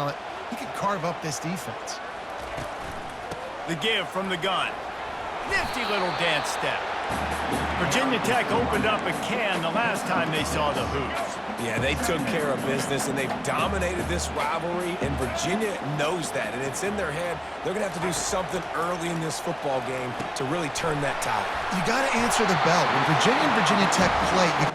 talent, he could carve up this defense. The give from the gun. Nifty little dance step. Virginia Tech opened up a can the last time they saw the Hoops. Yeah, they took care of business, and they've dominated this rivalry, and Virginia knows that, and it's in their head. They're going to have to do something early in this football game to really turn that tide. You got to answer the bell. When Virginia and Virginia Tech play,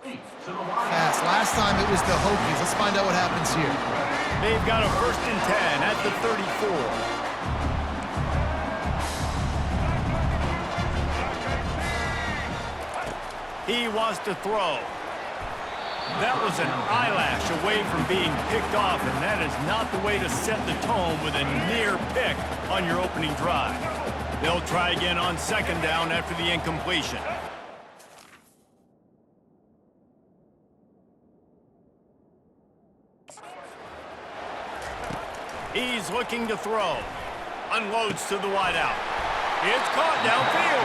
Fast. Last time it was the Hokies. Let's find out what happens here. They've got a 1st and 10 at the 34. He wants to throw. That was an eyelash away from being picked off, and that is not the way to set the tone with a near pick on your opening drive. They'll try again on 2nd down after the incompletion. He's looking to throw. Unloads to the wideout. It's caught downfield.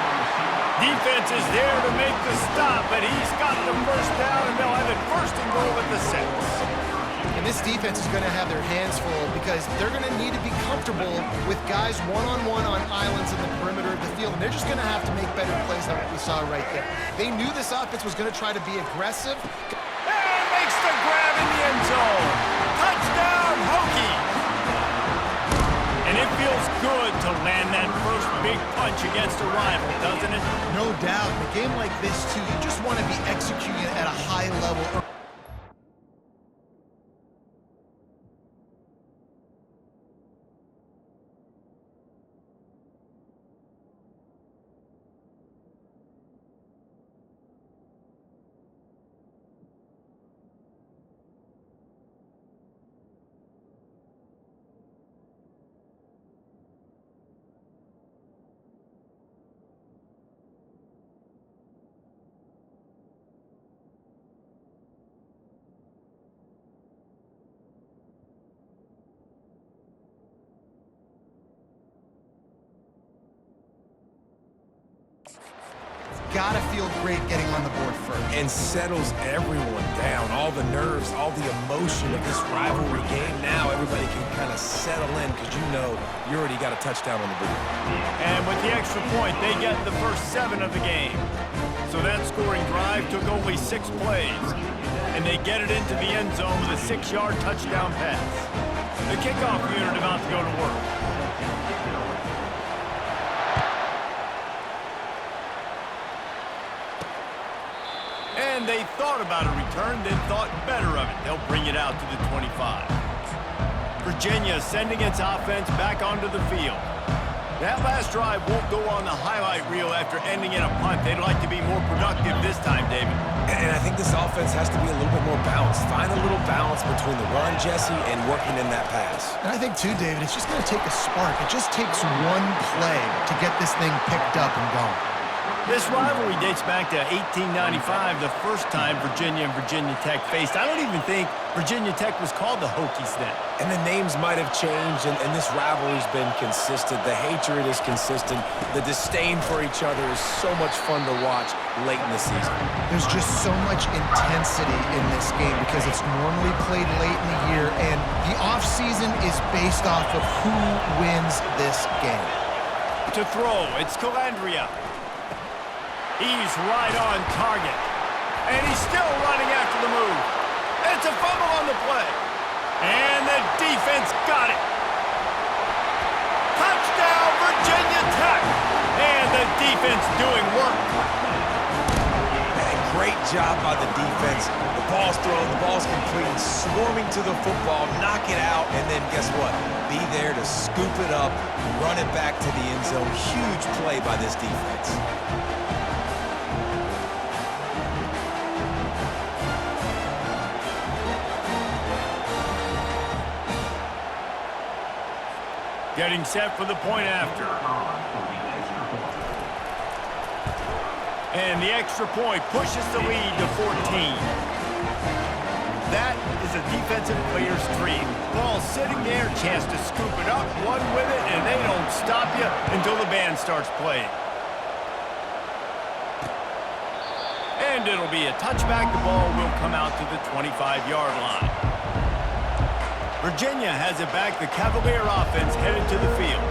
Defense is there to make the stop, but he's got the 1st down, and they'll have it 1st and goal at the 6. And this defense is going to have their hands full because they're going to need to be comfortable with guys one-on-one on islands in the perimeter of the field. And they're just going to have to make better plays than what we saw right there. They knew this offense was going to try to be aggressive. And makes the grab in the end zone. Touchdown, Hokies! And it feels good to land that first big punch against a rival, doesn't it? No doubt. In a game like this, too, you just want to be executing it at a high level. Gotta feel great getting on the board first. And settles everyone down. All the nerves, all the emotion of this rivalry game. Now everybody can kind of settle in because you know you already got a touchdown on the board. And with the extra point, they get the first 7 of the game. So that scoring drive took only 6 plays. And they get it into the end zone with a 6-yard touchdown pass. The kickoff unit about to go to work. And they thought about a return, then thought better of it. They'll bring it out to the 25. Virginia sending its offense back onto the field. That last drive won't go on the highlight reel after ending in a punt. They'd like to be more productive this time, David. And I think this offense has to be a little bit more balanced. Find a little balance between the run, Jesse, and working in that pass. And I think, too, David, it's just going to take a spark. It just takes one play to get this thing picked up and going. This rivalry dates back to 1895, the first time Virginia and Virginia Tech faced. I don't even think Virginia Tech was called the Hokies then. And the names might have changed, and this rivalry's been consistent. The hatred is consistent. The disdain for each other is so much fun to watch late in the season. There's just so much intensity in this game because it's normally played late in the year, and the offseason is based off of who wins this game. To throw, it's Calandria. He's right on target. And he's still running after the move. It's a fumble on the play. And the defense got it. Touchdown, Virginia Tech. And the defense doing work. Man, great job by the defense. The ball's thrown, the ball's complete, swarming to the football, knock it out, and then guess what? Be there to scoop it up, run it back to the end zone. Huge play by this defense. Getting set for the point after. And the extra point pushes the lead to 14. That is a defensive player's dream. Ball sitting there, chance to scoop it up, run with it, and they don't stop you until the band starts playing. And it'll be a touchback. The ball will come out to the 25-yard line. Virginia has it back. The Cavalier offense headed to the field.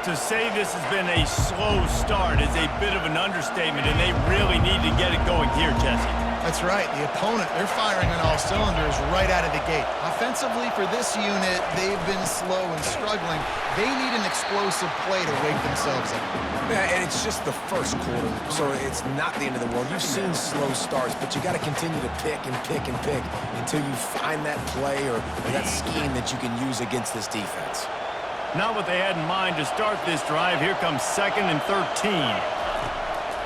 To say this has been a slow start is a bit of an understatement, and they really need to get it going here, Jesse. That's right. The opponent, they're firing on all cylinders right out of the gate. Offensively, for this unit, they've been slow and struggling. They need an explosive play to wake themselves up. Yeah, and it's just the first quarter, so it's not the end of the world. You've seen slow starts, but you got to continue to pick and pick and pick until you find that play or that scheme that you can use against this defense. Not what they had in mind to start this drive. Here comes 2nd and 13.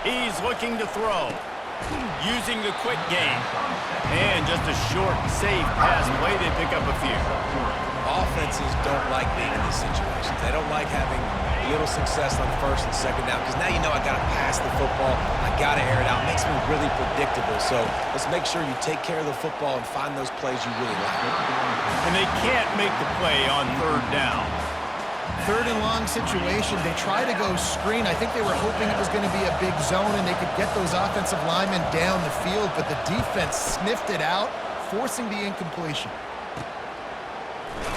He's looking to throw. Using the quick game. And just a short, safe pass play. They pick up a few. Offenses don't like being in these situations. They don't like having little success on 1st and 2nd down because now you know I got to pass the football. I got to air it out. It makes me really predictable. So let's make sure you take care of the football and find those plays you really like. And they can't make the play on 3rd down. 3rd and long situation. They try to go screen. I think they were hoping it was going to be a big zone and they could get those offensive linemen down the field, but the defense sniffed it out, forcing the incompletion.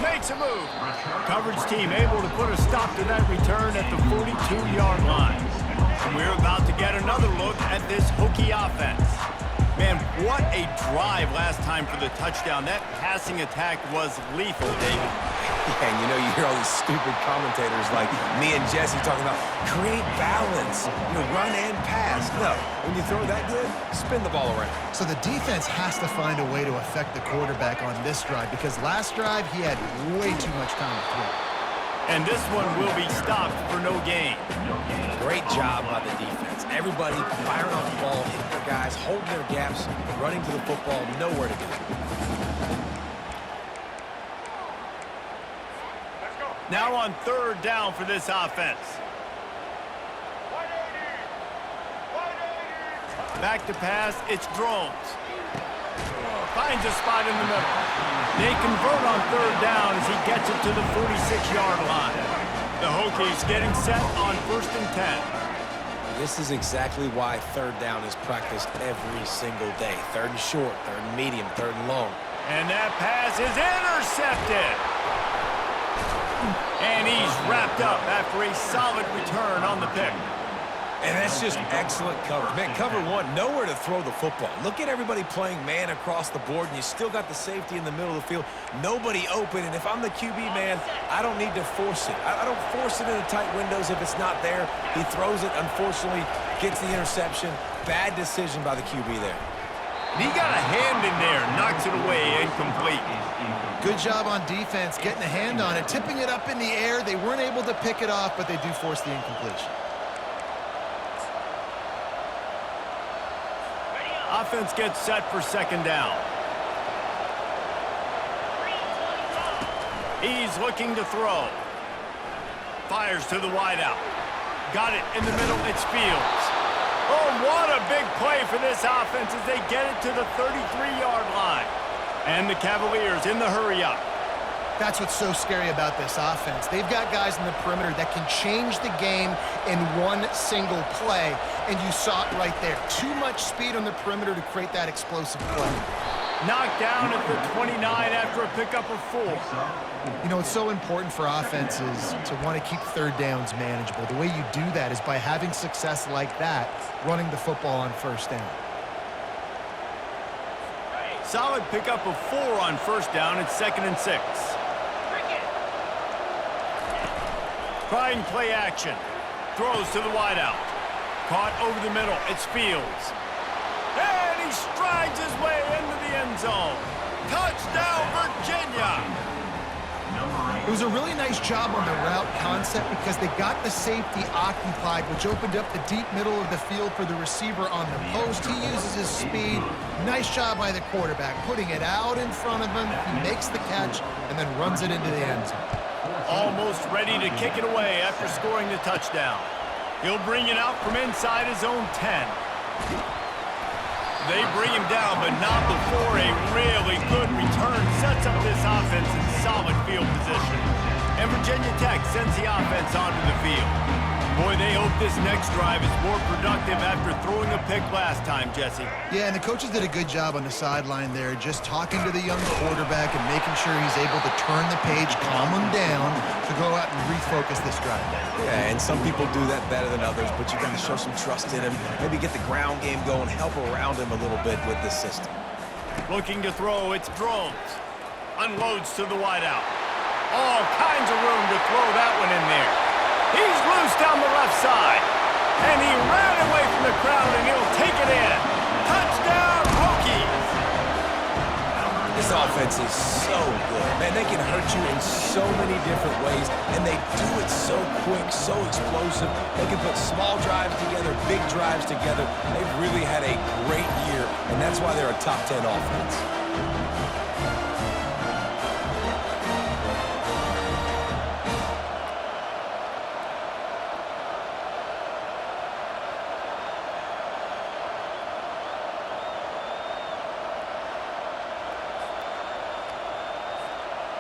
Makes a move. Coverage team able to put a stop to that return at the 42-yard line. And we're about to get another look at this Hokie offense. Man, what a drive last time for the touchdown. That passing attack was lethal, David. Yeah, and you know, you hear all these stupid commentators like me and Jesse talking about create balance, run and pass. No, when you throw that good, spin the ball around. So the defense has to find a way to affect the quarterback on this drive because last drive he had way too much time to throw. And this one will be stopped for no gain. Great job by the defense. Everybody firing off the ball, hitting their guys, holding their gaps, running to the football, nowhere to go. Now on 3rd down for this offense. Back to pass, it's Drones. Finds a spot in the middle. They convert on 3rd down as he gets it to the 46-yard line. The Hokies getting set on 1st and 10. This is exactly why 3rd down is practiced every single day. 3rd and short, 3rd and medium, 3rd and long. And that pass is intercepted. And he's wrapped up after a solid return on the pick. And that's just excellent coverage. Man, cover one, nowhere to throw the football. Look at everybody playing man across the board, and you still got the safety in the middle of the field. Nobody open, and if I'm the QB, man, I don't need to force it. I don't force it into tight windows if it's not there. He throws it, unfortunately, gets the interception. Bad decision by the QB there. He got a hand in there, knocks it away, incomplete. Good job on defense, getting a hand on it, tipping it up in the air. They weren't able to pick it off, but they do force the incompletion. Offense gets set for 2nd down. He's looking to throw. Fires to the wideout. Got it in the middle, it's Fields. Oh, what a big play for this offense as they get it to the 33-yard line. And the Cavaliers in the hurry-up. That's what's so scary about this offense. They've got guys in the perimeter that can change the game in one single play, and you saw it right there. Too much speed on the perimeter to create that explosive play. Knocked down at the 29 after a pickup of 4. You know, it's so important for offenses to want to keep 3rd downs manageable. The way you do that is by having success like that, running the football on 1st down. Solid pickup of 4 on 1st down. It's 2nd and 6. Trying play action. Throws to the wideout. Caught over the middle. It's Fields. And he strides his way into the end zone. Touchdown, Virginia! It was a really nice job on the route concept because they got the safety occupied, which opened up the deep middle of the field for the receiver on the post. He uses his speed. Nice job by the quarterback, putting it out in front of him. He makes the catch and then runs it into the end zone. Almost ready to kick it away after scoring the touchdown. He'll bring it out from inside his own 10. They bring him down, but not before a really good return sets up this offense in solid field position. And Virginia Tech sends the offense onto the field. Boy, they hope this next drive is more productive after throwing a pick last time, Jesse. Yeah, and the coaches did a good job on the sideline there, just talking to the young quarterback and making sure he's able to turn the page, calm him down, to go out and refocus this drive. Yeah, and some people do that better than others, but you got to show some trust in him, maybe get the ground game going, help around him a little bit with this system. Looking to throw, it's Drones. Unloads to the wideout. All kinds of room to throw that one in there. He's loose down the left side. And he ran away from the crowd, and he'll take it in. Touchdown, Hokies! This offense is so good. Man, they can hurt you in so many different ways, and they do it so quick, so explosive. They can put small drives together, big drives together. They've really had a great year, and that's why they're a top 10 offense.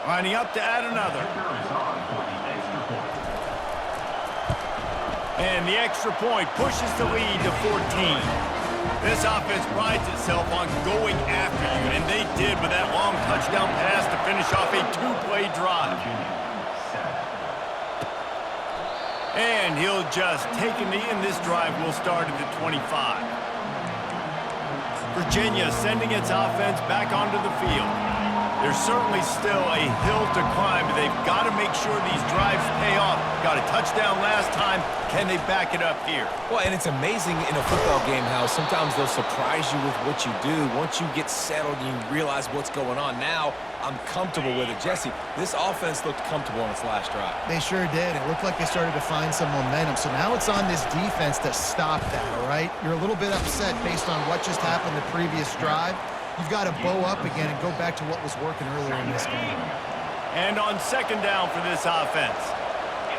Lining up to add another. And the extra point pushes the lead to 14. This offense prides itself on going after you, and they did with that long touchdown pass to finish off a two-play drive. And he'll just take a knee, and this drive will start at the 25. Virginia sending its offense back onto the field. There's certainly still a hill to climb, but they've got to make sure these drives pay off. Got a touchdown last time. Can they back it up here? Well, and it's amazing in a football game how sometimes they'll surprise you with what you do. Once you get settled and you realize what's going on, now I'm comfortable with it. Jesse, this offense looked comfortable on its last drive. They sure did. It looked like they started to find some momentum. So now it's on this defense to stop that, all right? You're a little bit upset based on what just happened the previous drive. You've got to bow up again and go back to what was working earlier in this game. And on second down for this offense.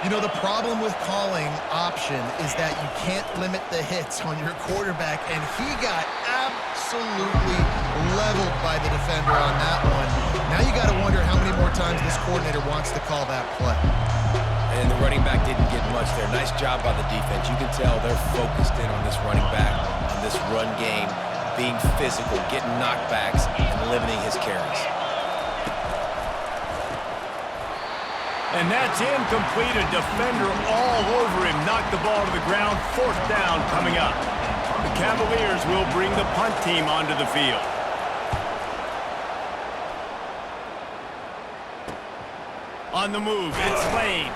You know, the problem with calling option is that you can't limit the hits on your quarterback, and he got absolutely leveled by the defender on that one. Now you got to wonder how many more times this coordinator wants to call that play. And the running back didn't get much there. Nice job by the defense. You can tell they're focused in on this running back, on this run game, being physical, getting knockbacks, and limiting his carries. And that's incomplete. A defender all over him. Knocked the ball to the ground. Fourth down coming up. The Cavaliers will bring the punt team onto the field. On the move, it's Lane.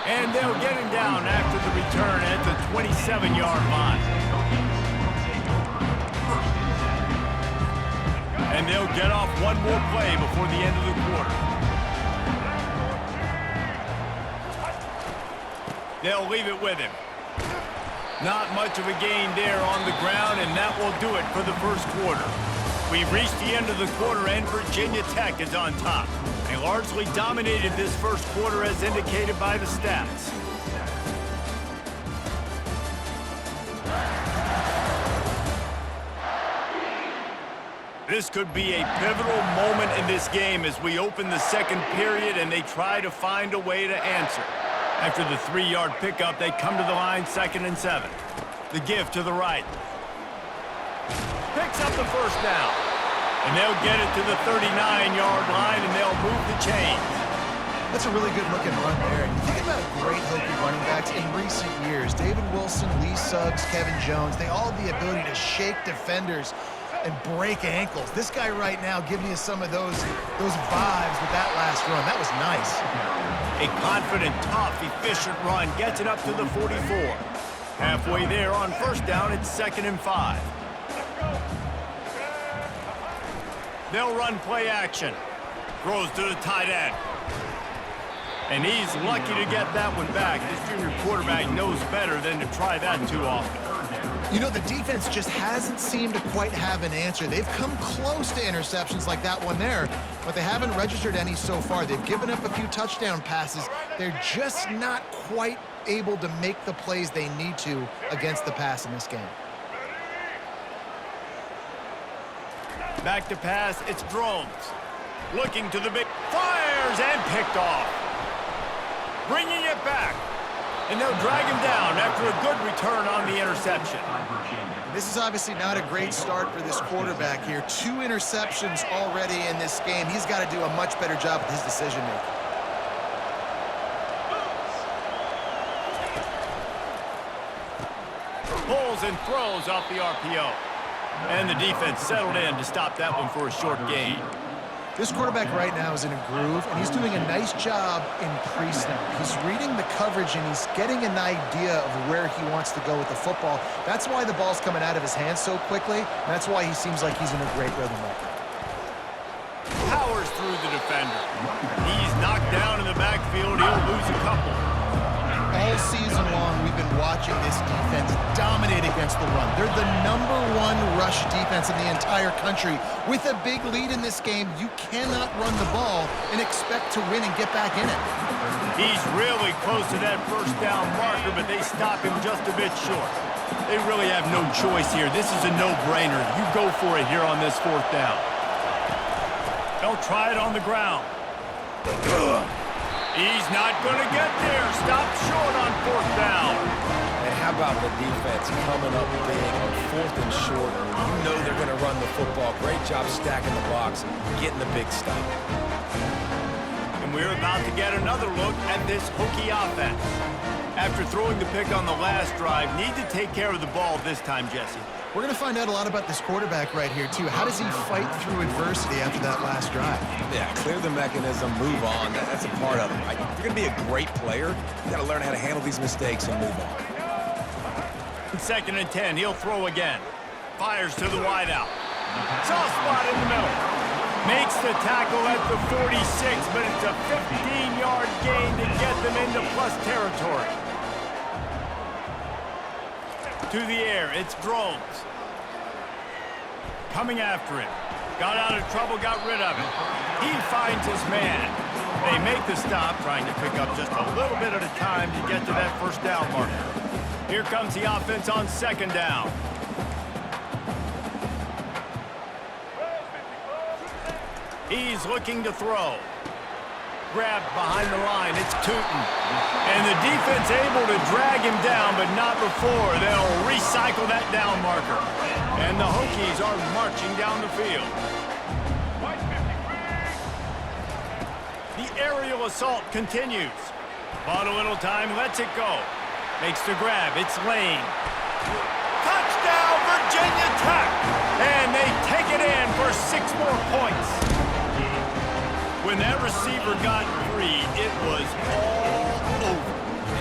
And they'll get him down after the return at the 27-yard line. And they'll get off one more play before the end of the quarter. They'll leave it with him. Not much of a gain there on the ground, and that will do it for the first quarter. We've reached the end of the quarter, and Virginia Tech is on top. They largely dominated this first quarter as indicated by the stats. This could be a pivotal moment in this game as we open the second period and they try to find a way to answer. After the 3-yard pickup, they come to the line 2nd and 7. The give to the right. Picks up the first down. And they'll get it to the 39-yard line and they'll move the chains. That's a really good-looking run there. And you think about great Hokie running backs in recent years. David Wilson, Lee Suggs, Kevin Jones, they all have the ability to shake defenders and break ankles. This guy right now giving you some of those vibes with that last run. That was nice. A confident, tough, efficient run gets it up to the 44. Halfway there on first down, it's 2nd and 5. They'll run play action. Throws to the tight end. And he's lucky to get that one back. This junior quarterback knows better than to try that too often. You know, the defense just hasn't seemed to quite have an answer. They've come close to interceptions like that one there, but they haven't registered any so far. They've given up a few touchdown passes. They're just not quite able to make the plays they need to against the pass in this game. Back to pass, it's Drones. Looking to the big, fires and picked off. Bringing it back. And they'll drag him down after a good return on the interception. This is obviously not a great start for this quarterback here. 2 interceptions already in this game. He's got to do a much better job with his decision-making. Pulls and throws off the RPO. And the defense settled in to stop that one for a short gain. This quarterback right now is in a groove, and he's doing a nice job in pre-snap. He's reading the coverage, and he's getting an idea of where he wants to go with the football. That's why the ball's coming out of his hands so quickly, and that's why he seems like he's in a great rhythm right now. Powers through the defender. He's knocked down in the backfield. He'll lose a couple. All season long, we've been watching this defense dominate against the run. They're the #1 rush defense in the entire country. With a big lead in this game, you cannot run the ball and expect to win and get back in it. He's really close to that first down marker, but they stop him just a bit short. They really have no choice here. This is a no-brainer. You go for it here on this 4th down. They'll try it on the ground. He's not going to get there. Stopped short on 4th down. And how about the defense coming up big on 4th and short? You know they're going to run the football. Great job stacking the box, getting the big stop. And we're about to get another look at this Hokie offense. After throwing the pick on the last drive, need to take care of the ball this time, Jesse. We're going to find out a lot about this quarterback right here, too. How does he fight through adversity after that last drive? Yeah, clear the mechanism, move on. That's a part of it, right? If you're going to be a great player, you got to learn how to handle these mistakes and move on. 2nd and 10, he'll throw again. Fires to the wideout. Soft spot in the middle. Makes the tackle at the 46, but it's a 15-yard gain to get them into plus territory. To the air, it's Drones. Coming after him. Got out of trouble, got rid of it. He finds his man. They make the stop, trying to pick up just a little bit at a time to get to that 1st down marker. Here comes the offense on 2nd down. He's looking to throw. Grabbed behind the line, it's Tootin. And the defense able to drag him down, but not before. They'll recycle that down marker. And the Hokies are marching down the field. The aerial assault continues. Bought a little time, lets it go. Makes the grab, it's Lane. Touchdown, Virginia Tech! And they take it in for 6 more points. When that receiver got free, it was all over.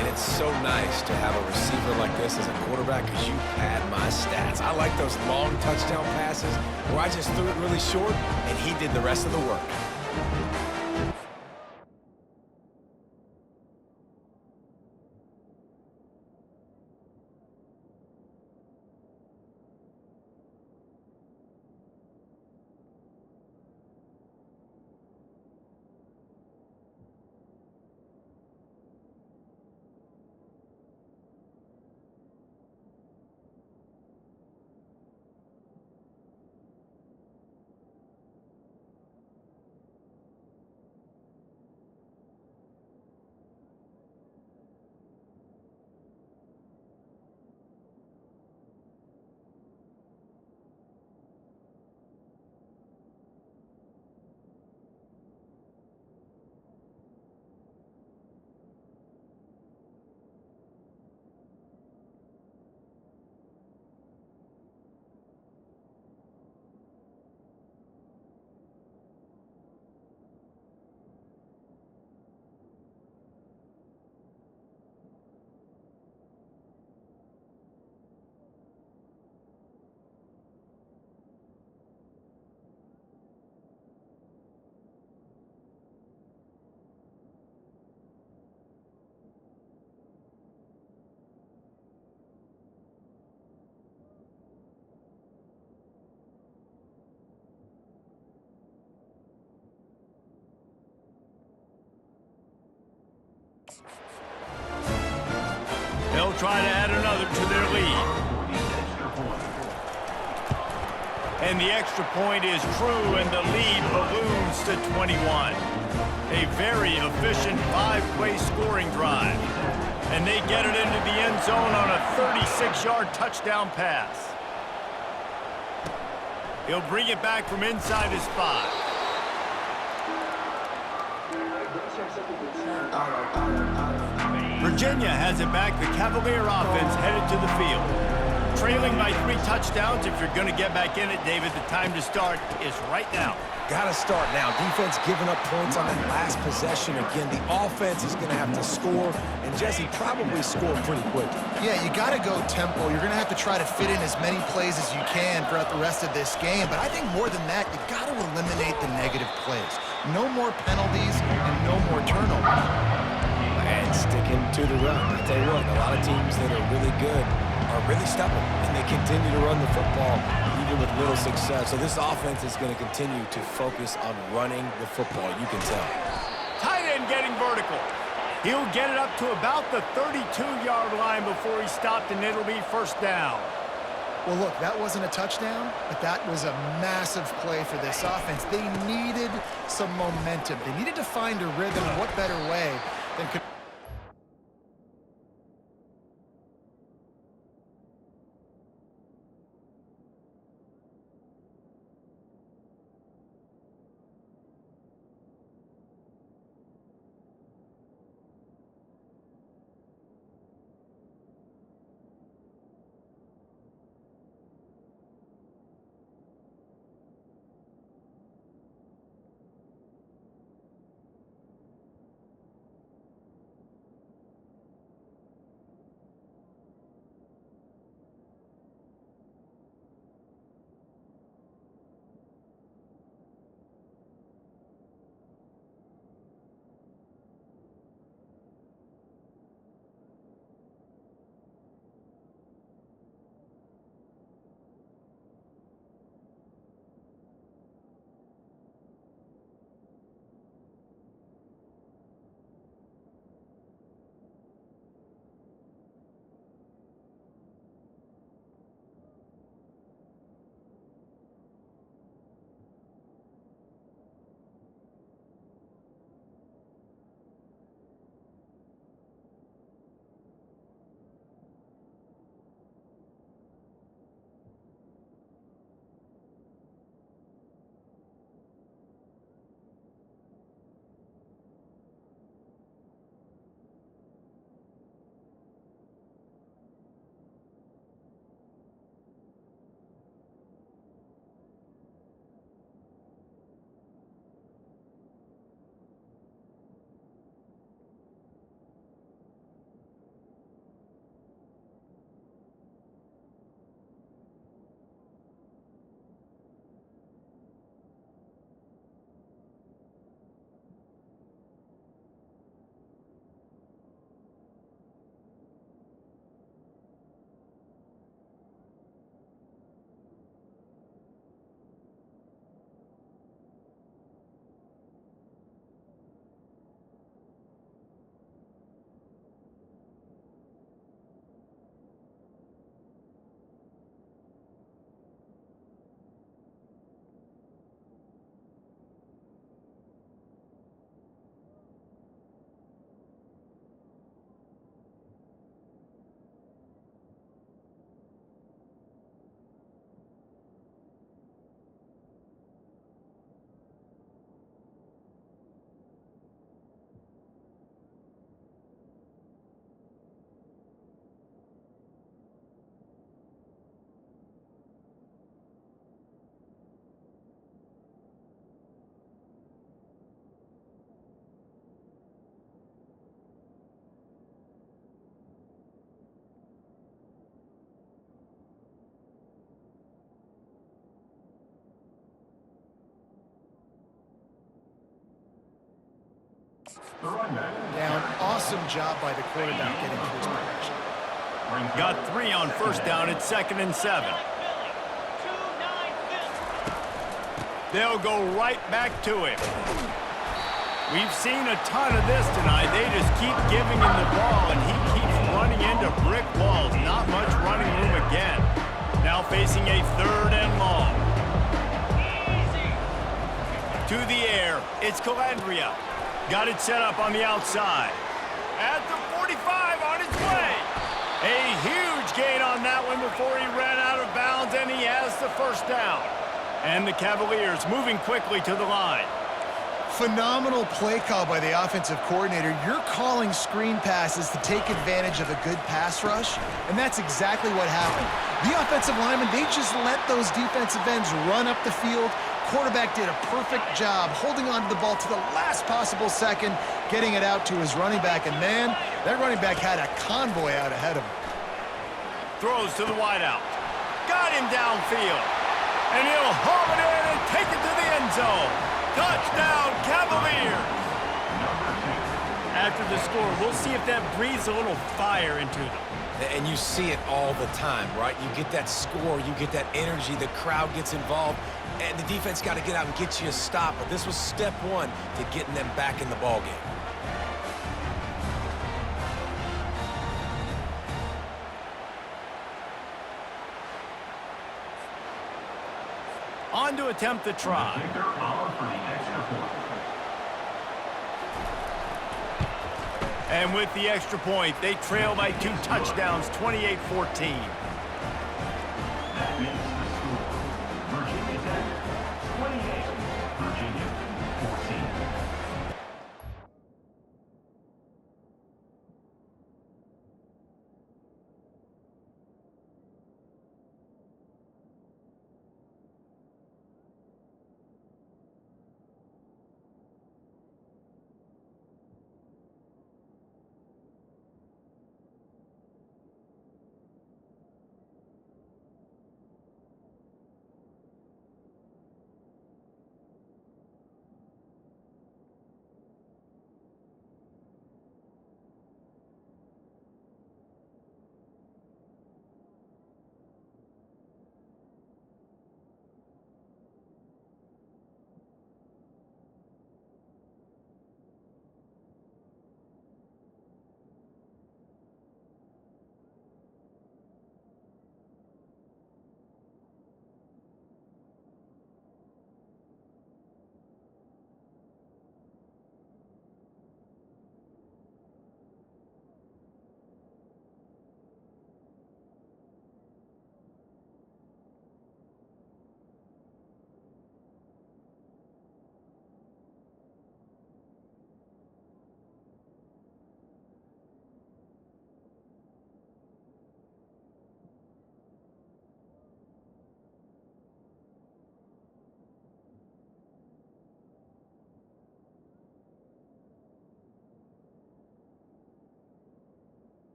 And it's so nice to have a receiver like this as a quarterback because you pad my stats. I like those long touchdown passes where I just threw it really short and he did the rest of the work. They'll try to add another to their lead. And the extra point is true, and the lead balloons to 21. A very efficient 5-play scoring drive. And they get it into the end zone on a 36-yard touchdown pass. He'll bring it back from inside his 5. Virginia has it back. The Cavalier offense headed to the field. Trailing by 3 touchdowns. If you're going to get back in it, David, the time to start is right now. Got to start now. Defense giving up points on that last possession. Again, the offense is going to have to score, and Jesse probably score pretty quick. Yeah, you got to go tempo. You're going to have to try to fit in as many plays as you can throughout the rest of this game. But I think more than that, you got to eliminate the negative plays. No more penalties and no more turnovers. And sticking to the run. I tell you what, a lot of teams that are really good are really stubborn, and they continue to run the football even with little success. So this offense is going to continue to focus on running the football, you can tell. Tight end getting vertical. He'll get it up to about the 32-yard line before he stopped, and it'll be first down. Well, look, that wasn't a touchdown, but that was a massive play for this offense. They needed some momentum. They needed to find a rhythm. What better way than could... Down. Awesome job by the quarterback getting to his protection. Got 3 on first down. It's 2nd and 7. They'll go right back to him. We've seen a ton of this tonight. They just keep giving him the ball, and he keeps running into brick walls. Not much running room again. Now facing a 3rd and long. To the air, it's Calandria. Got it set up on the outside. At the 45 on his way. A huge gain on that one before he ran out of bounds, and he has the first down. And the Cavaliers moving quickly to the line. Phenomenal play call by the offensive coordinator. You're calling screen passes to take advantage of a good pass rush, and that's exactly what happened. The offensive linemen, they just let those defensive ends run up the field. Quarterback did a perfect job holding on to the ball to the last possible second, getting it out to his running back, and man, that running back had a convoy out ahead of him. Throws to the wideout. Got him downfield. And he'll haul it in and take it to the end zone. Touchdown, Cavaliers! After the score, we'll see if that breathes a little fire into them. And you see it all the time, right? You get that score, you get that energy, the crowd gets involved, and the defense got to get out and get you a stop. But this was step one to getting them back in the ballgame. On to attempt the try. And with the extra point, they trail by 2 touchdowns, 28-14. That makes the score. Virginia Tech, 28. Virginia, 14.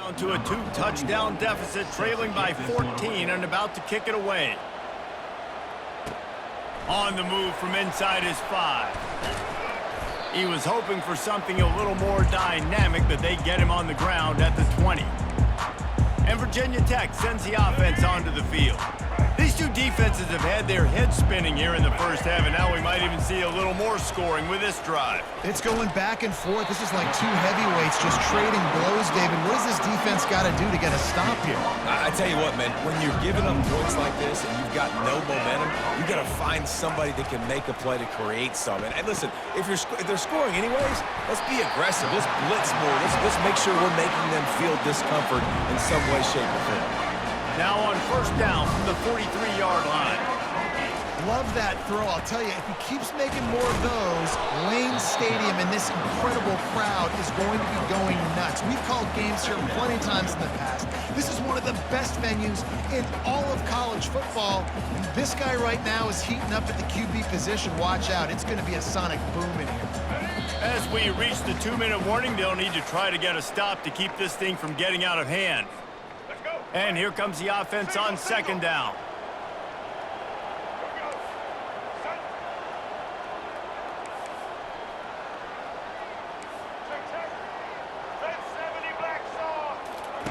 Down to a 2-touchdown deficit, trailing by 14 and about to kick it away. On the move from inside his 5. He was hoping for something a little more dynamic, but they get him on the ground at the 20. And Virginia Tech sends the offense onto the field. These two defenses have had their heads spinning here in the first half, and now we might even see a little more scoring with this drive. It's going back and forth. This is like two heavyweights just trading blows, David. What does this defense got to do to get a stop here? I tell you what, man, when you're giving up points like this and you've got no momentum, you got to find somebody that can make a play to create something. And listen, if they're scoring anyways, let's be aggressive. Let's blitz more. Let's make sure we're making them feel discomfort in some way, shape, or form. Now on first down from the 43-yard line. Love that throw. I'll tell you, if he keeps making more of those, Lane Stadium and this incredible crowd is going to be going nuts. We've called games here plenty of times in the past. This is one of the best venues in all of college football. And this guy right now is heating up at the QB position. Watch out. It's going to be a sonic boom in here. As we reach the 2-minute warning, they'll need to try to get a stop to keep this thing from getting out of hand. And here comes the offense on second down.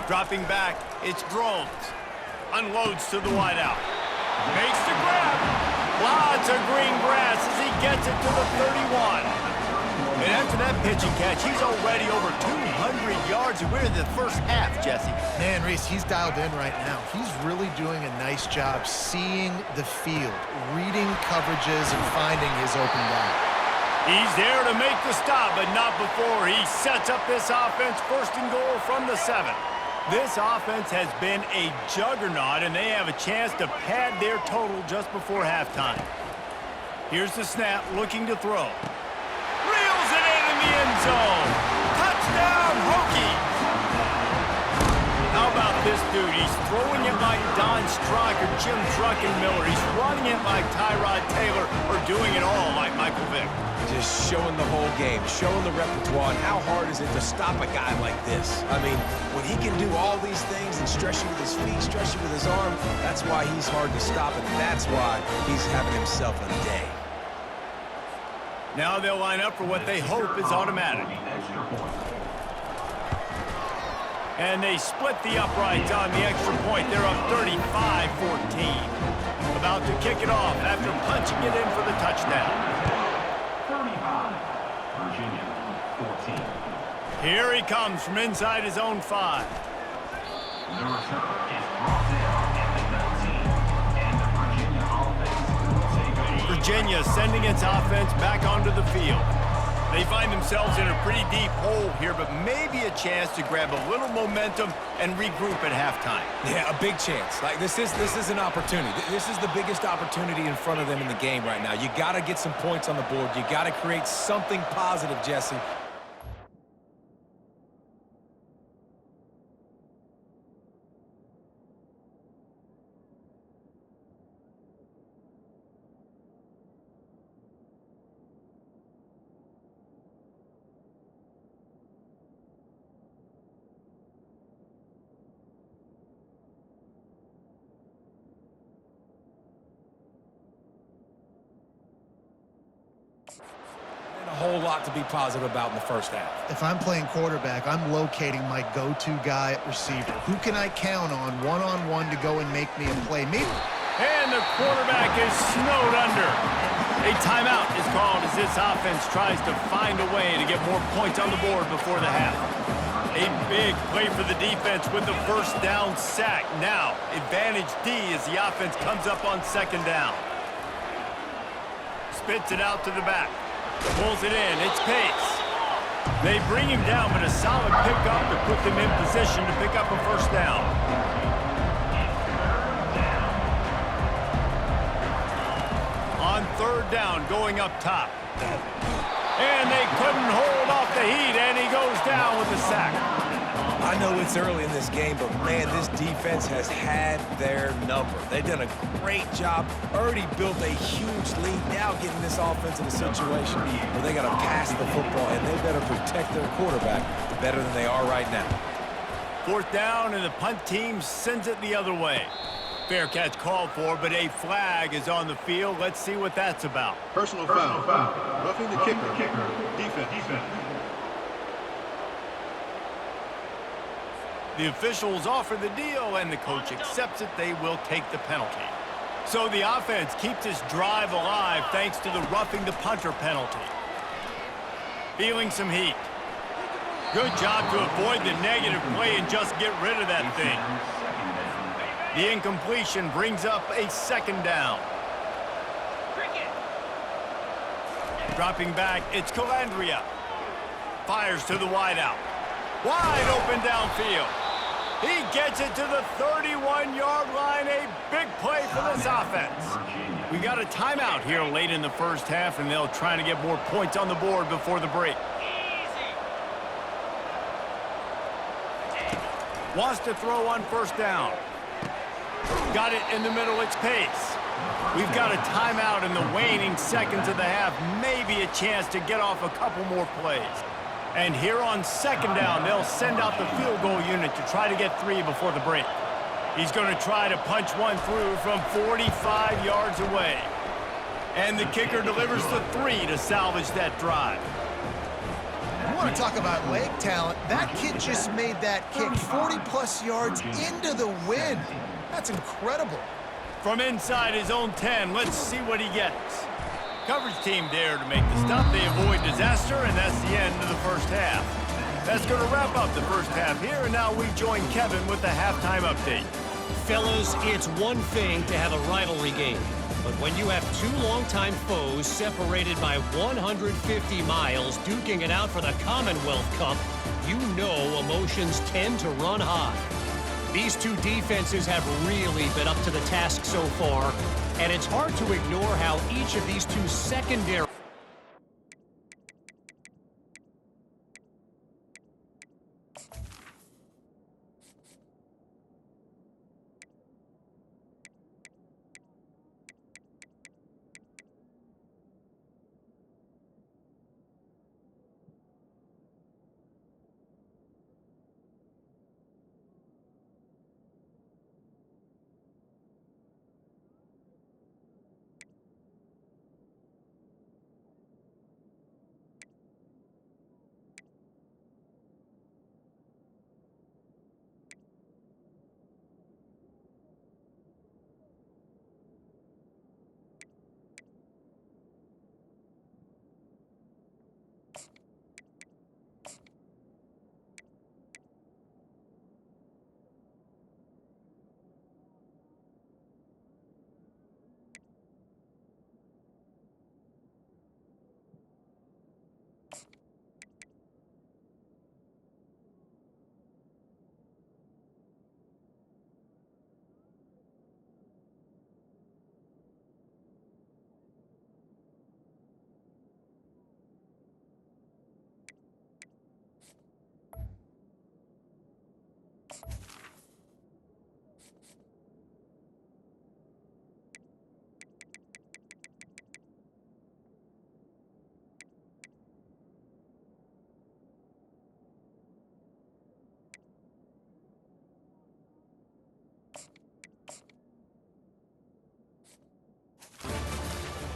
Dropping back, it's Drones. Unloads to the wideout. Makes the grab. Lots of green grass as he gets it to the 31. And after that pitch and catch, he's already over 200 yards, and we're in the first half, Jesse. Man, Reese, he's dialed in right now. He's really doing a nice job seeing the field, reading coverages, and finding his open guy. He's there to make the stop, but not before he sets up this offense first and goal from the 7. This offense has been a juggernaut, and they have a chance to pad their total just before halftime. Here's the snap, looking to throw. Reels it in the end zone. Touchdown, Hokies! How about this dude? He's throwing it like Don Strock or Jim Truckenmiller. He's running it like Tyrod Taylor, or doing it all like Michael Vick. Just showing the whole game, showing the repertoire, and how hard is it to stop a guy like this? I mean, when he can do all these things and stretch you with his feet, stretch you with his arm, that's why he's hard to stop, and that's why he's having himself a day. Now they'll line up for what they hope is automatic. And they split the uprights on the extra point. They're up 35-14. About to kick it off after punching it in for the touchdown. 35, Virginia, 14. Here he comes from inside his own 5. The return is brought down at the 19, and the Virginia offense takes a Virginia sending its offense back onto the field. They find themselves in a pretty deep hole here, but maybe a chance to grab a little momentum and regroup at halftime. Yeah, a big chance. Like this is an opportunity. This is the biggest opportunity in front of them in the game right now. You got to get some points on the board. You got to create something positive, Jesse. A whole lot to be positive about in the first half. If I'm playing quarterback, I'm locating my go-to guy at receiver. Who can I count on one-on-one to go and make me a play? Maybe. And the quarterback is snowed under. A timeout is called as this offense tries to find a way to get more points on the board before the half. A big play for the defense with the first down sack. Now, advantage D as the offense comes up on second down. Spits it out to the back. Pulls it in. It's Pace. They bring him down, but a solid pickup to put them in position to pick up a first down. On third down, going up top. And they couldn't hold off the heat, and he goes down with the sack. I know it's early in this game, but man, this defense has had their number. They've done a great job, already built a huge lead, now getting this offense in a situation where they got to pass the football, and they better protect their quarterback better than they are right now. Fourth down, and the punt team sends it the other way. Fair catch called for, but a flag is on the field. Let's see what that's about. Personal foul. Roughing the kicker. Defense. The officials offer the deal, and the coach accepts it. They will take the penalty. So the offense keeps this drive alive thanks to the roughing the punter penalty. Feeling some heat. Good job to avoid the negative play and just get rid of that thing. The incompletion brings up a second down. Dropping back, it's Calandria. Fires to the wideout. Wide open downfield. He gets it to the 31-yard line. A big play for this offense. We got a timeout here late in the first half, and they'll try to get more points on the board before the break. Wants to throw on first down. Got it in the middle, it's Pace. We've got a timeout in the waning seconds of the half. Maybe a chance to get off a couple more plays. And here on second down, they'll send out the field goal unit to try to get 3 before the break. He's going to try to punch one through from 45 yards away. And the kicker delivers the 3 to salvage that drive. You want to talk about leg talent? That kid just made that kick 40-plus yards into the wind. That's incredible. From inside his own 10, let's see what he gets. Coverage team there to make the stop. They avoid disaster, and that's the end of the first half. That's going to wrap up the first half here, and now we join Kevin with the halftime update. Fellas, it's one thing to have a rivalry game, but when you have 2 longtime foes separated by 150 miles duking it out for the Commonwealth Cup, you know emotions tend to run high. These 2 defenses have really been up to the task so far, and it's hard to ignore how each of these 2 secondary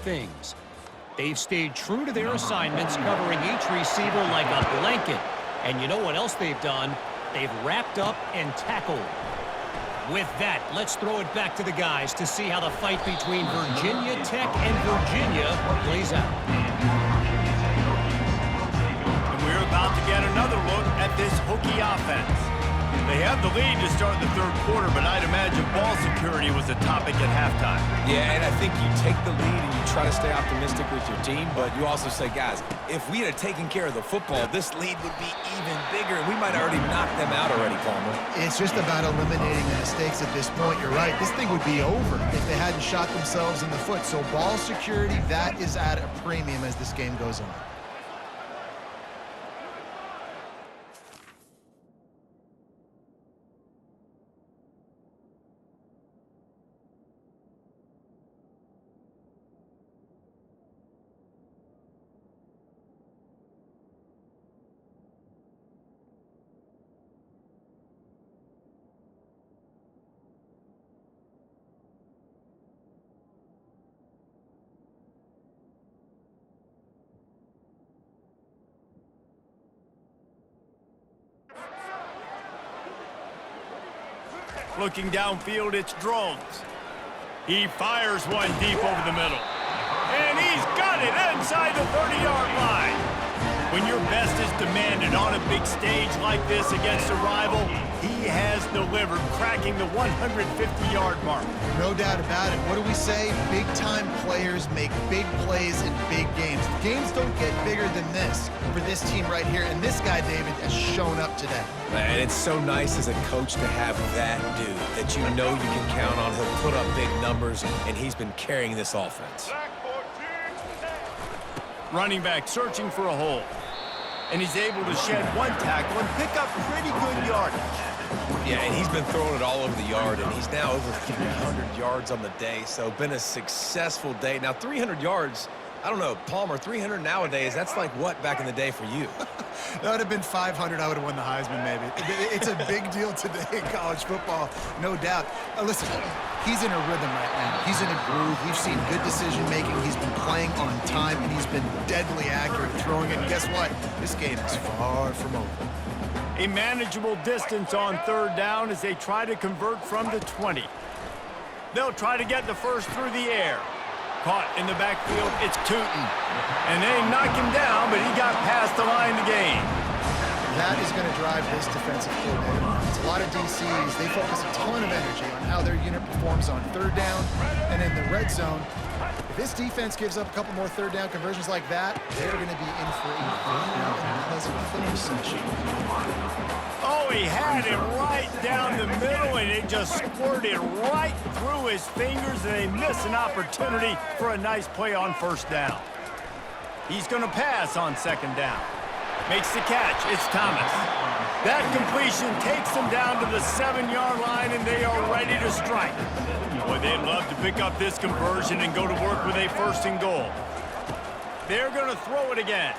things. They've stayed true to their assignments, covering each receiver like a blanket. And you know what else they've done? They've wrapped up and tackled. With that, let's throw it back to the guys to see how the fight between Virginia Tech and Virginia plays out. And we're about to get another look at this Hokie offense. They have the lead to start the third quarter, but I'd imagine ball security was a topic at halftime. Yeah, and I think you take the lead and you try to stay optimistic with your team, but you also say, guys, if we had taken care of the football, this lead would be even bigger, and we might have already knocked them out already, Palmer. It's just about eliminating the mistakes at this point. You're right. This thing would be over if they hadn't shot themselves in the foot. So ball security, that is at a premium as this game goes on. Looking downfield, it's Drones. He fires one deep over the middle. And he's got it inside the 30-yard line. When your best is demanded on a big stage like this against a rival, he has delivered, cracking the 150-yard mark. No doubt about it. What do we say? Big-time players make big plays in big games. Games don't get bigger than this for this team right here, and this guy, David, has shown up today. And it's so nice as a coach to have that dude that you know you can count on. He'll put up big numbers, and he's been carrying this offense. Running back searching for a hole. And he's able to shed one tackle and pick up pretty good yardage. Yeah, and he's been throwing it all over the yard, and he's now over 300 yards on the day, so been a successful day. Now, 300 yards, I don't know, Palmer, 300 nowadays, that's like what back in the day for you? That would have been 500. I would have won the Heisman, maybe. It's a big deal today in college football, no doubt. Listen, he's in a rhythm right now. He's in a groove. We've seen good decision-making. He's been playing on time, and he's been deadly accurate throwing it. And guess what? This game is far from over. A manageable distance on third down as they try to convert from the 20. They'll try to get the first through the air. Caught in the backfield, it's Tootin. And they knock him down, but he got past the line to gain. That is going to drive this defensive coordinator. It's a lot of DCs. They focus a ton of energy on how their unit performs on third down and in the red zone. If this defense gives up a couple more third down conversions like that, they're going to be in for a very unpleasant finish session. Oh, he had it right down the middle, and it just squirted right through his fingers, and they miss an opportunity for a nice play on first down. He's going to pass on second down. Makes the catch. It's Thomas. That completion takes them down to the 7-yard line, and they are ready to strike. Boy, they'd love to pick up this conversion and go to work with a first and goal. They're going to throw it again.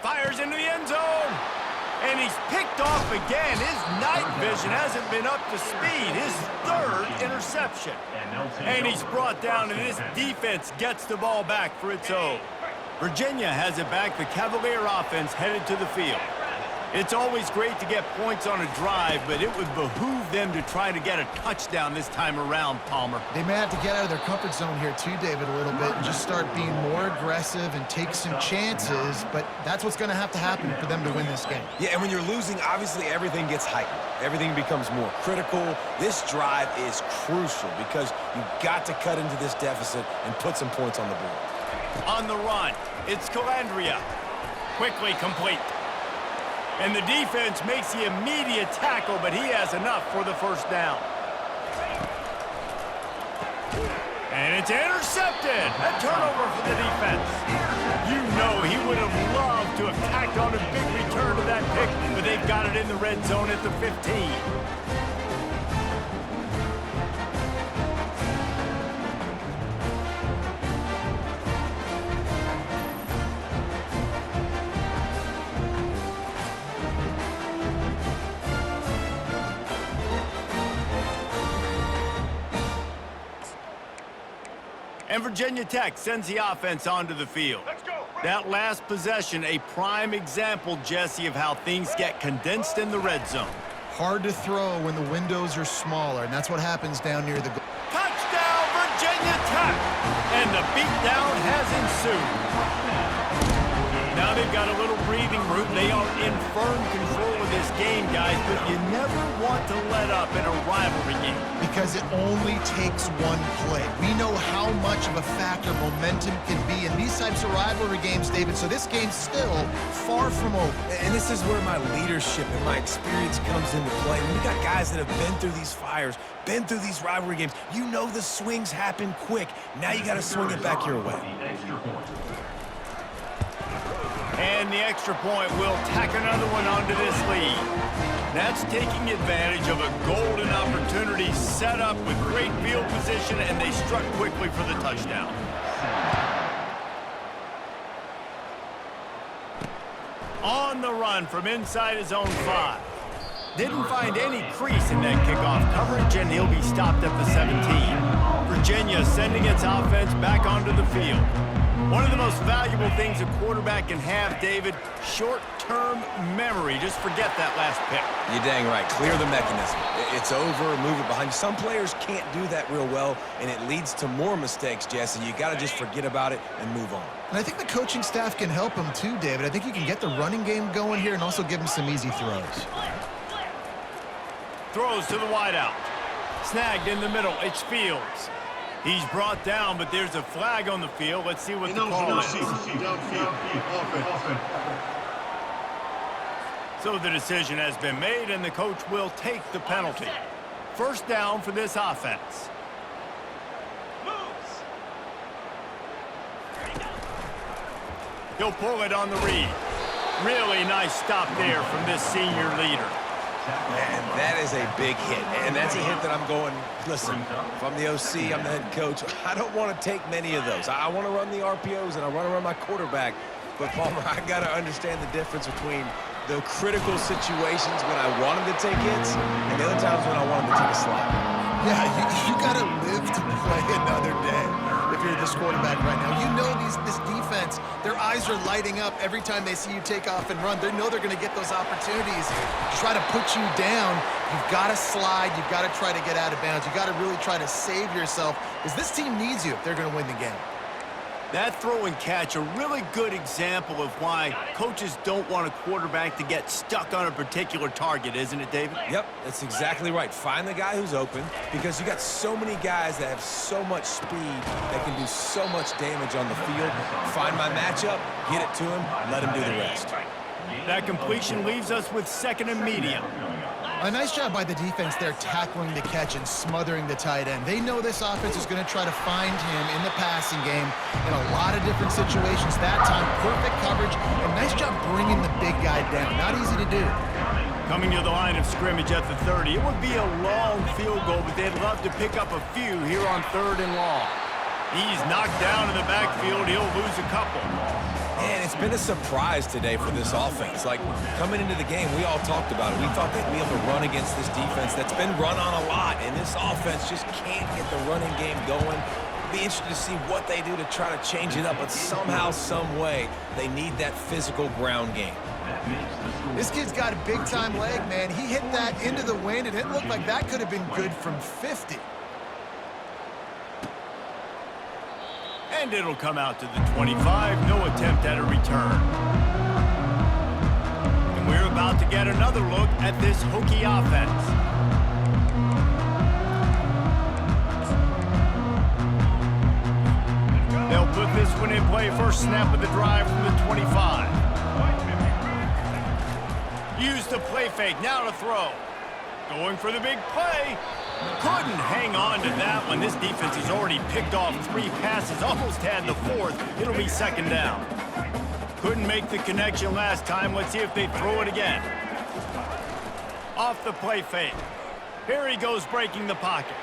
Fires into the end zone. And he's picked off again. His night vision hasn't been up to speed. His third interception. And he's brought down, and this defense gets the ball back for its own. Virginia has it back. The Cavalier offense headed to the field. It's always great to get points on a drive, but it would behoove them to try to get a touchdown this time around, Palmer. They may have to get out of their comfort zone here too, David, a little bit and just start being more aggressive and take some chances, but that's what's going to happen for them to win this game. Yeah, and when you're losing, obviously everything gets heightened. Everything becomes more critical. This drive is crucial because you've got to cut into this deficit and put some points on the board. On the run, it's Calandria. Quickly complete. And the defense makes the immediate tackle, but he has enough for the first down. And it's intercepted. A turnover for the defense. You know he would have loved to have tacked on a big return to that pick, but they've got it in the red zone at the 15. And Virginia Tech sends the offense onto the field. That last possession, a prime example, Jesse, of how things get condensed in the red zone. Hard to throw when the windows are smaller, and that's what happens down near the goal. Touchdown, Virginia Tech! And the beatdown has ensued. Now they've got a little breathing room. They are in firm control of this game, guys, but you never want to let up in a rivalry game. Because it only takes one play. We know how much of a factor momentum can be in these types of rivalry games, David, so this game's still far from over. And this is where my leadership and my experience comes into play. When we got guys that have been through these fires, been through these rivalry games, you know the swings happen quick. Now you got to swing it back your way. And the extra point will tack another one onto this lead. That's taking advantage of a golden opportunity set up with great field position, and they struck quickly for the touchdown. On the run from inside his own 5. Didn't find any crease in that kickoff coverage, and he'll be stopped at the 17. Virginia sending its offense back onto the field. One of the most valuable things a quarterback can have, David, short-term memory. Just forget that last pick. You're dang right. Clear the mechanism. It's over, move it behind you. Some players can't do that real well, and it leads to more mistakes, Jesse. You got to just forget about it and move on. And I think the coaching staff can help him too, David. I think you can get the running game going here and also give him some easy throws. Throws to the wideout. Snagged in the middle. It's Fields. He's brought down, but there's a flag on the field. Let's see what the call is. So the decision has been made, and the coach will take the penalty. First down for this offense. He'll pull it on the read. Really nice stop there from this senior leader. And that is a big hit. And that's a hit that I'm going, listen, if I'm the OC, I'm the head coach, I don't want to take many of those. I want to run the RPOs and I want to run my quarterback. But, Palmer, I got to understand the difference between the critical situations when I want him to take hits and the other times when I want him to take a slide. Yeah, you got to live to play another day if you're this quarterback right now. You know this defense, their eyes are lighting up every time they see you take off and run. They know they're going to get those opportunities to try to put you down. You've got to slide. You've got to try to get out of bounds. You've got to really try to save yourself because this team needs you if they're going to win the game. That throw and catch, a really good example of why coaches don't want a quarterback to get stuck on a particular target, isn't it, David? Yep, that's exactly right. Find the guy who's open because you got so many guys that have so much speed that can do so much damage on the field. Find my matchup, get it to him, let him do the rest. That completion leaves us with second and medium. A nice job by the defense there tackling the catch and smothering the tight end. They know this offense is going to try to find him in the passing game in a lot of different situations. That time, perfect coverage, and nice job bringing the big guy down. Not easy to do. Coming to the line of scrimmage at the 30. It would be a long field goal, but they'd love to pick up a few here on 3rd and long. He's knocked down in the backfield. He'll lose a couple. Man, it's been a surprise today for this offense. Like, coming into the game, we all talked about it. We thought they'd be able to run against this defense that's been run on a lot, and this offense just can't get the running game going. Be interested to see what they do to try to change it up, but somehow, some way, they need that physical ground game. This kid's got a big-time leg, man. He hit that into the wind, and it looked like that could have been good from 50. And it'll come out to the 25. No attempt at a return. And we're about to get another look at this Hokie offense. They'll put this one in play. First snap of the drive from the 25. Use the play fake. Now to throw. Going for the big play. Couldn't hang on to that one. This defense has already picked off 3 passes, almost had the 4th. It'll be 2nd down. Couldn't make the connection last time. Let's see if they throw it again. Off the play fake. Here he goes breaking the pocket.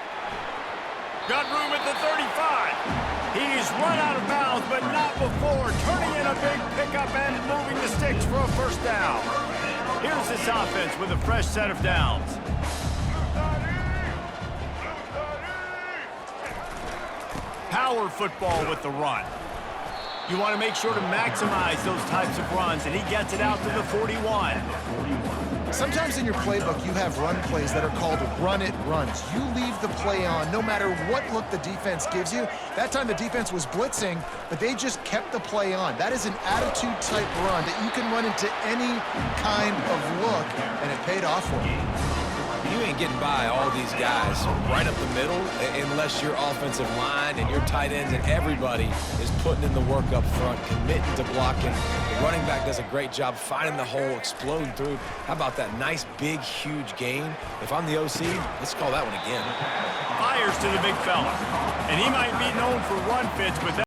Got room at the 35. He's run out of bounds, but not before. Turning in a big pickup and moving the sticks for a 1st down. Here's this offense with a fresh set of downs. Power football with the run. You want to make sure to maximize those types of runs, and he gets it out to the 41. Sometimes in your playbook, you have run plays that are called run-it runs. You leave the play on no matter what look the defense gives you. That time the defense was blitzing, but they just kept the play on. That is an attitude-type run that you can run into any kind of look, and it paid off for you. You ain't getting by all these guys right up the middle unless your offensive line and your tight ends and everybody is putting in the work up front, committing to blocking. The running back does a great job finding the hole, exploding through. How about that nice, big, huge gain? If I'm the OC, let's call that one again. Fires to the big fella. And he might be known for run fits, but